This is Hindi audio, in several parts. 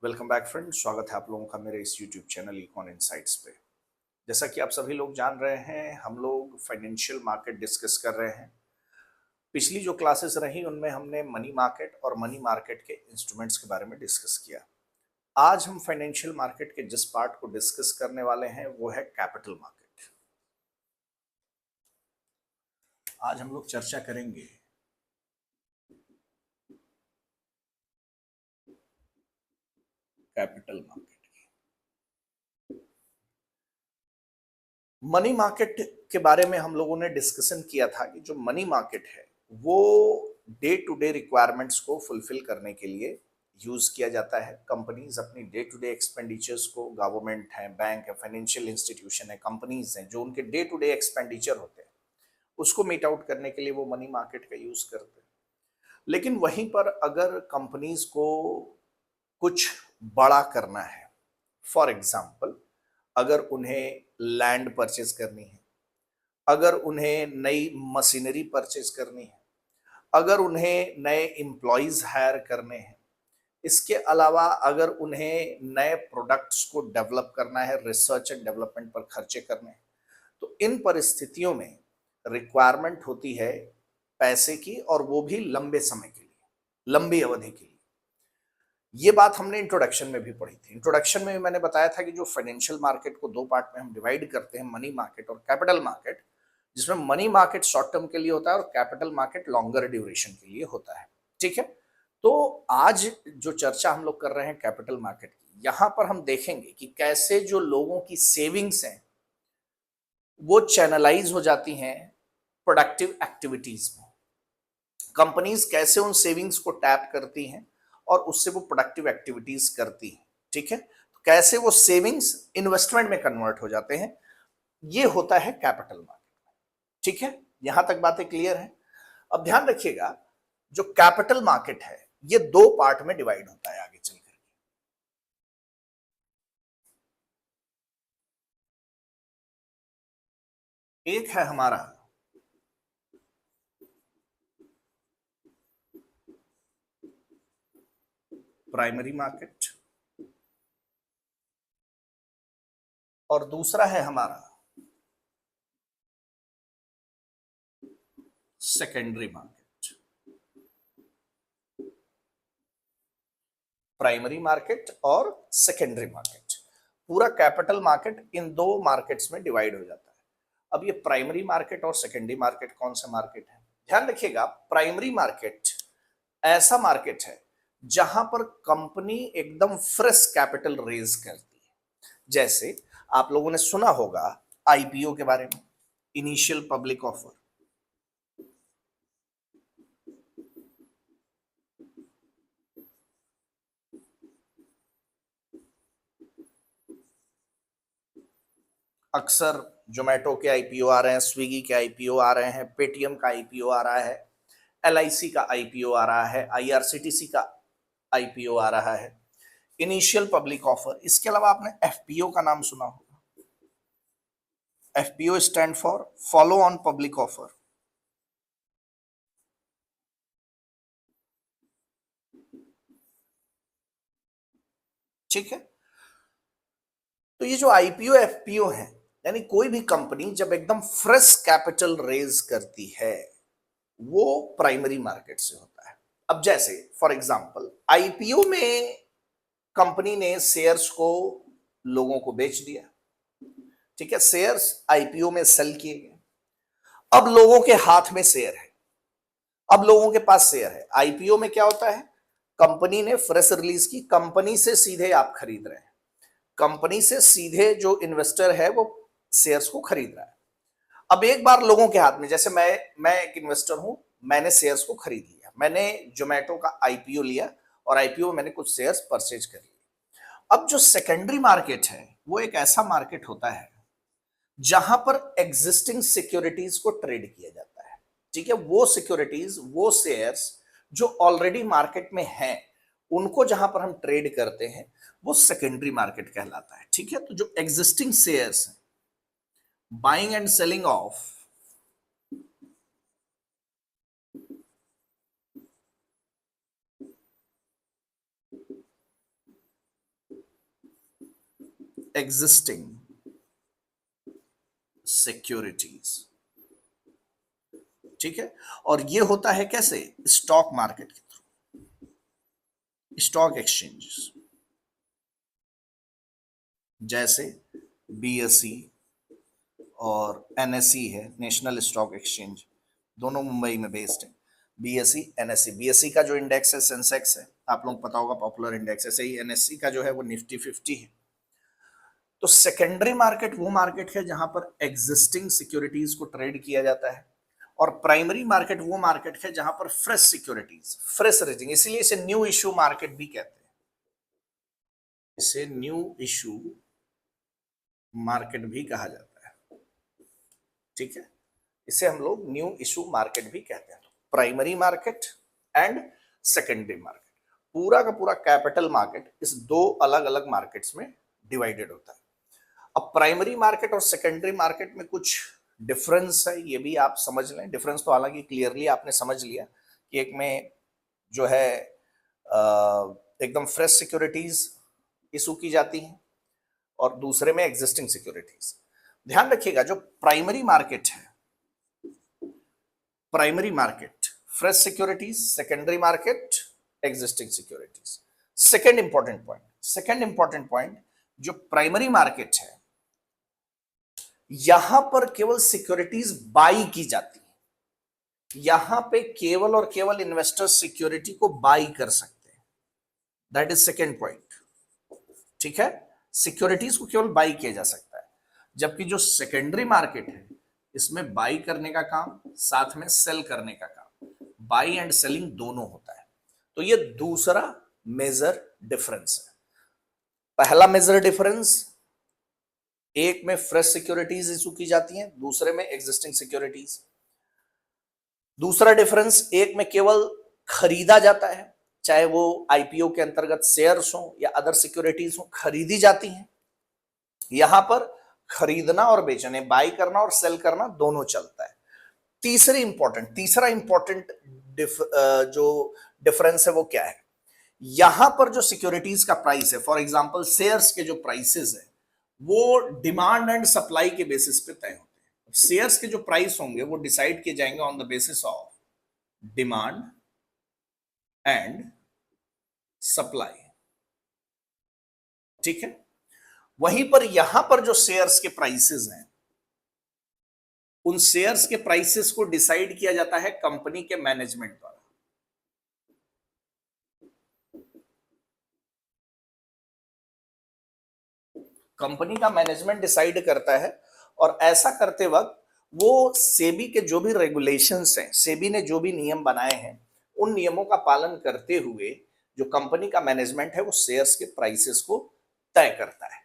Welcome back friend. स्वागत है आप लोगों का मेरे इस यूट्यूब चैनल इकॉन इनसाइट्स पे। जैसा कि आप सभी लोग जान रहे हैं, हम लोग फाइनेंशियल मार्केट डिस्कस कर रहे हैं। पिछली जो क्लासेस रही उनमें हमने मनी मार्केट और मनी मार्केट के इंस्ट्रूमेंट्स के बारे में डिस्कस किया। आज हम फाइनेंशियल मार्केट के जिस पार्ट को डिस्कस करने वाले हैं वो है कैपिटल मार्केट। आज हम लोग चर्चा करेंगे कैपिटल मार्केट। मनी मार्केट के बारे में हम लोगों ने डिस्कशन किया था कि जो मनी मार्केट है वो डे टू डे रिक्वायरमेंट्स को फुलफिल करने के लिए यूज किया जाता है। कंपनीज अपनी डे टू डे एक्सपेंडिचर्स को, गवर्नमेंट है, बैंक है, फाइनेंशियल इंस्टीट्यूशन है, कंपनीज हैं, जो उनके डे टू डे एक्सपेंडिचर होते हैं उसको मीट आउट करने के लिए वो मनी मार्केट का यूज करते हैं। लेकिन वहीं पर अगर कंपनीज को कुछ बड़ा करना है, फॉर एग्जाम्पल अगर उन्हें लैंड परचेज करनी है, अगर उन्हें नई मशीनरी परचेज करनी है, अगर उन्हें नए एम्प्लॉयज हायर करने हैं, इसके अलावा अगर उन्हें नए प्रोडक्ट्स को डेवलप करना है, रिसर्च एंड डेवलपमेंट पर खर्चे करने हैं, तो इन परिस्थितियों में रिक्वायरमेंट होती है पैसे की, और वो भी लंबे समय के लिए, लंबी अवधि के लिए। ये बात हमने इंट्रोडक्शन में भी पढ़ी थी। इंट्रोडक्शन में भी मैंने बताया था कि जो फाइनेंशियल मार्केट को दो पार्ट में हम डिवाइड करते हैं, मनी मार्केट और कैपिटल मार्केट, जिसमें मनी मार्केट शॉर्ट टर्म के लिए होता है और कैपिटल मार्केट लॉन्गर ड्यूरेशन के लिए होता है। ठीक है, तो आज जो चर्चा हम लोग कर रहे हैं कैपिटल मार्केट की, यहां पर हम देखेंगे कि कैसे जो लोगों की सेविंग्स हैं वो चैनलाइज हो जाती हैं प्रोडक्टिव एक्टिविटीज में। कंपनीज कैसे उन सेविंग्स को टैप करती हैं और उससे वो प्रोडक्टिव एक्टिविटीज करती हैं। ठीक है, तो कैसे वो सेविंग्स इन्वेस्टमेंट में कन्वर्ट हो जाते हैं, ये होता है कैपिटल मार्केट। ठीक है, यहां तक बातें क्लियर है। अब ध्यान रखिएगा, जो कैपिटल मार्केट है ये दो पार्ट में डिवाइड होता है आगे चलकर। एक है हमारा प्राइमरी मार्केट और दूसरा है हमारा सेकेंडरी मार्केट। प्राइमरी मार्केट और सेकेंडरी मार्केट, पूरा कैपिटल मार्केट इन दो मार्केट्स में डिवाइड हो जाता है। अब ये प्राइमरी मार्केट और सेकेंडरी मार्केट कौन सा मार्केट है, ध्यान रखिएगा। प्राइमरी मार्केट ऐसा मार्केट है जहां पर कंपनी एकदम फ्रेश कैपिटल रेज करती है। जैसे आप लोगों ने सुना होगा आईपीओ के बारे में, इनिशियल पब्लिक ऑफर। अक्सर जोमेटो के आईपीओ आ रहे हैं, स्विगी के आईपीओ आ रहे हैं, पेटीएम का आईपीओ आ रहा है, एलआईसी का आईपीओ आ रहा है, आईआरसीटीसी का आईपीओ आ रहा है, इनिशियल पब्लिक ऑफर। इसके अलावा आपने एफपीओ का नाम सुना होगा। FPO stand for follow on public offer. ठीक है, तो ये जो आईपीओ एफपीओ है, यानी कोई भी कंपनी जब एकदम फ्रेश कैपिटल रेज करती है, वो प्राइमरी मार्केट से होता है। अब जैसे फॉर एग्जांपल आईपीओ में कंपनी ने शेयर्स को लोगों को बेच दिया। ठीक है, शेयर्स आईपीओ में सेल किए गए। अब लोगों के हाथ में शेयर है, अब लोगों के पास शेयर है। आईपीओ में क्या होता है, कंपनी ने फ्रेश रिलीज की, कंपनी से सीधे आप खरीद रहे हैं, कंपनी से सीधे जो इन्वेस्टर है वो शेयर्स को खरीद रहा है। अब एक बार लोगों के हाथ में, जैसे मैं एक इन्वेस्टर हूं, मैंने शेयर्स को खरीद लिया, मैंने जोमेटो का आईपीओ लिया और आईपीओ में मैंने कुछ शेयर्स परचेज कर लिए। अब जो सेकेंडरी मार्केट है वो एक ऐसा मार्केट होता है जहां पर एग्जिस्टिंग सिक्योरिटीज को ट्रेड किया जाता है। ठीक है, वो सिक्योरिटीज, वो शेयर्स जो ऑलरेडी मार्केट में हैं, उनको जहां पर हम ट्रेड करते हैं वो सेकेंडरी मार्केट कहलाता है। ठीक है, तो जो एग्जिस्टिंग शेयर्स हैं, buying and selling of existing securities, ठीक है। और ये होता है कैसे? स्टॉक मार्केट के थ्रू, स्टॉक एक्सचेंजेस, जैसे बीएसई और एनएसई है, नेशनल स्टॉक एक्सचेंज, दोनों मुंबई में बेस्ड है। बीएसई एनएसई, बीएसई का जो इंडेक्स है सेंसेक्स है, आप लोग पता होगा पॉपुलर इंडेक्स है, सही। एनएसई का जो है वो निफ्टी 50 है। तो सेकेंडरी मार्केट वो मार्केट है जहां पर एग्जिस्टिंग सिक्योरिटीज को ट्रेड किया जाता है, और प्राइमरी मार्केट वो मार्केट है जहां पर फ्रेश सिक्योरिटीज, फ्रेश रेजिंग, इसीलिए इसे न्यू इशू मार्केट भी कहते हैं, इसे न्यू इशू मार्केट भी कहा जाता है, ठीक है। इसे हम लोग न्यू इशू मार्केट भी कहते हैं। Primary market and secondary market, पूरा का पूरा कैपिटल मार्केट इस दो अलग अलग मार्केट्स में डिवाइडेड होता है। अब प्राइमरी मार्केट और सेकेंडरी मार्केट में कुछ डिफरेंस है, ये भी आप समझ लें। डिफरेंस तो हालांकि क्लियरली आपने समझ लिया कि एक में जो है एकदम फ्रेश सिक्योरिटीज इशू की जाती हैं और दूसरे में एग्जिस्टिंग सिक्योरिटीज। ध्यान रखिएगा, जो प्राइमरी मार्केट है, primary market fresh securities, secondary market existing securities. Second important point, जो प्राइमरी मार्केट है यहां पर केवल सिक्योरिटीज बाई की जाती है, यहां पे केवल और केवल इन्वेस्टर सिक्योरिटी को बाई कर सकते हैं, दैट इज सेकेंड पॉइंट, ठीक है। सिक्योरिटीज को केवल बाई किया जा सकता है, जबकि जो सेकेंडरी मार्केट है इसमें बाई करने का काम, साथ में सेल करने का काम, बाई एंड सेलिंग दोनों होता है। तो ये दूसरा मेजर डिफरेंस है। पहला मेजर डिफरेंस, एक में फ्रेश सिक्योरिटीज इशू की जाती हैं, दूसरे में एग्जिस्टिंग सिक्योरिटीज। दूसरा डिफरेंस, एक में केवल खरीदा जाता है, चाहे वो आईपीओ के अंतर्गत शेयर्स हो या अदर सिक्योरिटीज हो, खरीदी जाती हैं। यहां पर खरीदना और बेचना, बाई करना और सेल करना दोनों चलता है। तीसरा इंपॉर्टेंट जो डिफरेंस है वो क्या है? यहां पर जो सिक्योरिटीज का प्राइस है, फॉर एग्जांपल शेयर्स के जो प्राइसेस है वो डिमांड एंड सप्लाई के बेसिस पे तय होते हैं। शेयर्स के जो प्राइस होंगे वो डिसाइड किए जाएंगे on the basis of demand and supply, ठीक है। वहीं पर यहां पर जो शेयर्स के प्राइसेस हैं, उन शेयर्स के प्राइसेस को डिसाइड किया जाता है कंपनी के मैनेजमेंट द्वारा। कंपनी का मैनेजमेंट डिसाइड करता है, और ऐसा करते वक्त वो सेबी के जो भी रेगुलेशंस हैं, सेबी ने जो भी नियम बनाए हैं, उन नियमों का पालन करते हुए जो कंपनी का मैनेजमेंट है वो शेयर्स के प्राइसेस को तय करता है।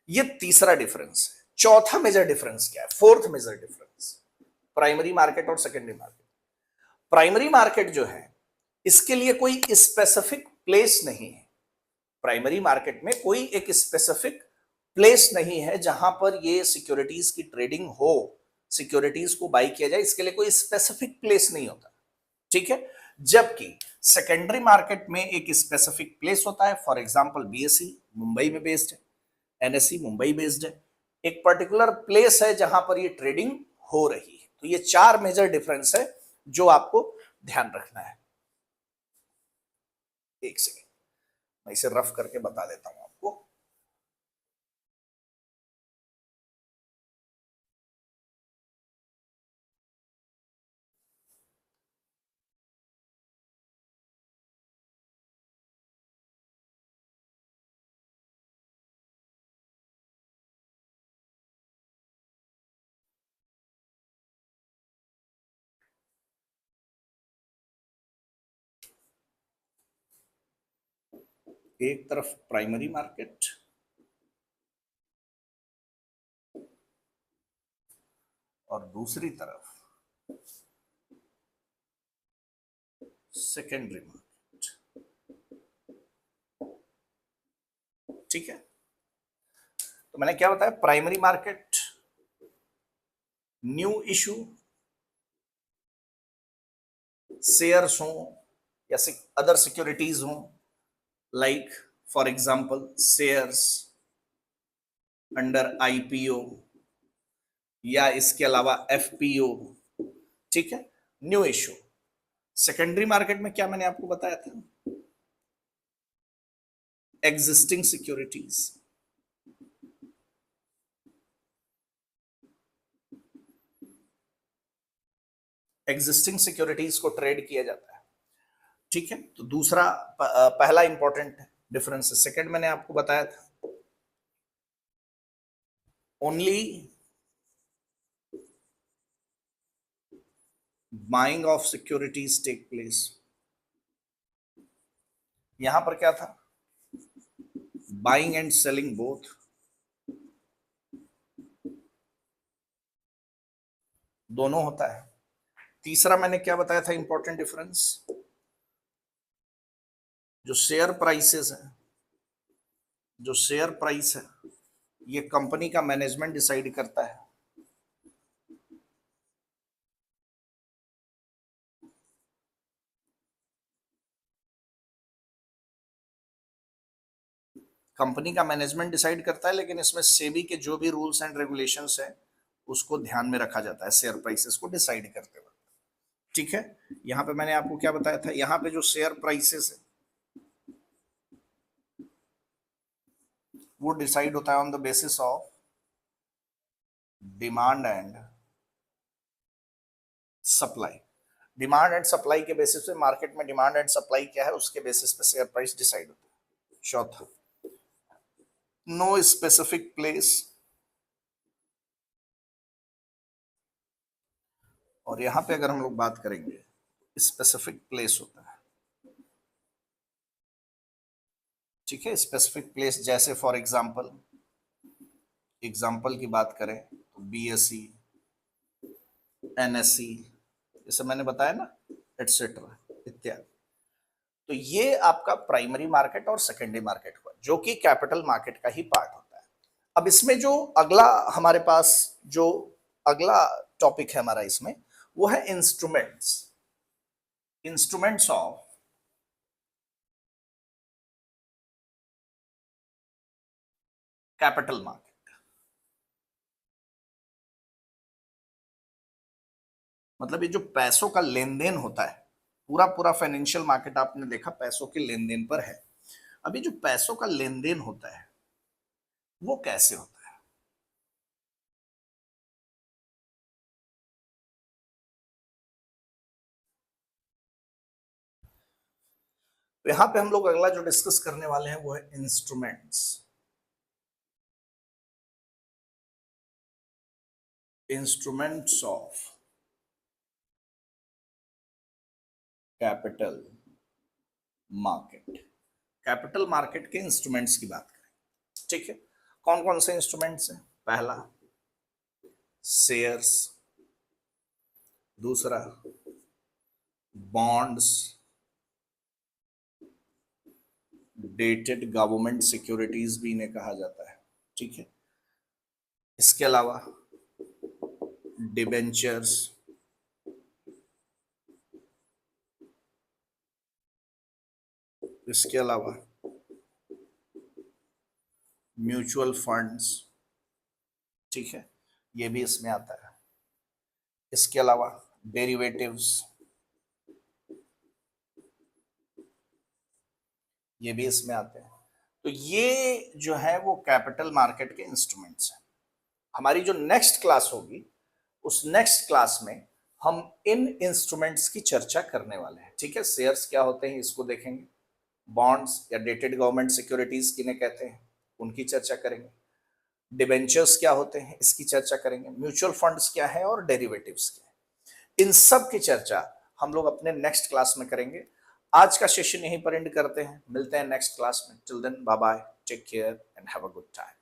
ये तीसरा डिफरेंस है। चौथा मेजर डिफरेंस क्या है? Fourth major difference, primary market और सेकेंडरी मार्केट। प्राइमरी मार्केट जो है इसके लिए कोई स्पेसिफिक प्लेस नहीं है। प्राइमरी मार्केट में कोई एक स्पेसिफिक प्लेस नहीं है जहां पर ये सिक्योरिटीज की ट्रेडिंग हो, सिक्योरिटीज को बाई किया जाए, इसके लिए कोई स्पेसिफिक प्लेस नहीं होता, ठीक है। जबकि सेकेंडरी मार्केट में एक स्पेसिफिक प्लेस होता है। फॉर एग्जांपल बीएसई मुंबई में बेस्ड है, एनएसई मुंबई बेस्ड है, एक पर्टिकुलर प्लेस है जहां पर ये ट्रेडिंग हो रही है। तो ये चार मेजर डिफरेंस है जो आपको ध्यान रखना है। एक सेकेंड, मैं इसे रफ करके बता देता हूं आपको। एक तरफ प्राइमरी मार्केट और दूसरी तरफ सेकेंडरी मार्केट, ठीक है। तो मैंने क्या बताया? Primary market new issue shares हो या अदर सिक्योरिटीज हो, like for example shares, under IPO या इसके अलावा एफपीओ, ठीक है, न्यू इशू। सेकेंडरी मार्केट में क्या मैंने आपको बताया था, एग्जिस्टिंग सिक्योरिटीज, एग्जिस्टिंग सिक्योरिटीज को ट्रेड किया जाता है, ठीक है। तो दूसरा पहला इंपॉर्टेंट डिफरेंस है। सेकंड मैंने आपको बताया था, only buying of securities take place. यहां पर क्या था, बाइंग एंड सेलिंग बोथ, दोनों होता है। तीसरा मैंने क्या बताया था इंपॉर्टेंट डिफरेंस, जो शेयर प्राइसेस है, जो शेयर प्राइस है ये कंपनी का मैनेजमेंट डिसाइड करता है, कंपनी का मैनेजमेंट डिसाइड करता है, लेकिन इसमें सेबी के जो भी रूल्स एंड रेगुलेशंस है उसको ध्यान में रखा जाता है शेयर प्राइसेस को डिसाइड करते वक्त, ठीक है। यहां पे मैंने आपको क्या बताया था, यहां पे जो शेयर प्राइसेस है वो डिसाइड होता है on the basis of demand and supply. Demand and supply के बेसिस पे, मार्केट में डिमांड एंड सप्लाई क्या है उसके बेसिस पे शेयर प्राइस डिसाइड होता है। चौथा, नो स्पेसिफिक प्लेस, और यहां पे अगर हम लोग बात करेंगे स्पेसिफिक प्लेस होता है, ठीक है। स्पेसिफिक प्लेस जैसे फॉर एग्जांपल, एग्जांपल की बात करें तो बीएसई, एनएसई, जैसे मैंने बताया ना, एटसेट्रा इत्यादि। तो ये आपका प्राइमरी मार्केट और सेकेंडरी मार्केट हुआ जो कि कैपिटल मार्केट का ही पार्ट होता है। अब इसमें जो अगला हमारे पास जो अगला टॉपिक है हमारा इसमें, वो है instruments, instruments of capital market. मतलब ये जो पैसों का लेन देन होता है, पूरा पूरा फाइनेंशियल मार्केट आपने देखा पैसों के लेन देन पर है। अभी जो पैसों का लेन देन होता है वो कैसे होता है, तो यहां पे हम लोग अगला जो डिस्कस करने वाले हैं वो है instruments, instruments of capital market. Capital market के इंस्ट्रूमेंट्स की बात करें, ठीक है। कौन कौन से इंस्ट्रूमेंट्स हैं, पहला शेयर्स, दूसरा बॉन्ड्स, डेटेड गवर्नमेंट सिक्योरिटीज भी इन्हें कहा जाता है, ठीक है। इसके अलावा डिबेंचर्स, इसके अलावा म्यूचुअल फंड्स, ठीक है, ये भी इसमें आता है। इसके अलावा डेरिवेटिव्स, ये भी इसमें आते हैं। तो ये जो है वो कैपिटल मार्केट के इंस्ट्रूमेंट्स हैं। हमारी जो नेक्स्ट क्लास होगी उस नेक्स्ट क्लास में हम इन इंस्ट्रूमेंट्स की चर्चा करने वाले हैं, ठीक है। शेयर्स क्या होते हैं इसको देखेंगे, बॉन्ड्स या डेटेड गवर्नमेंट सिक्योरिटीज किन्हें कहते हैं उनकी चर्चा करेंगे, डिबेंचर्स क्या होते हैं इसकी चर्चा करेंगे, म्यूचुअल फंड्स क्या है और डेरिवेटिव्स क्या है, इन सब की चर्चा हम लोग अपने नेक्स्ट क्लास में करेंगे। आज का सेशन यहीं पर एंड करते हैं, मिलते हैं नेक्स्ट क्लास में। Till then bye bye, take care and have a good time.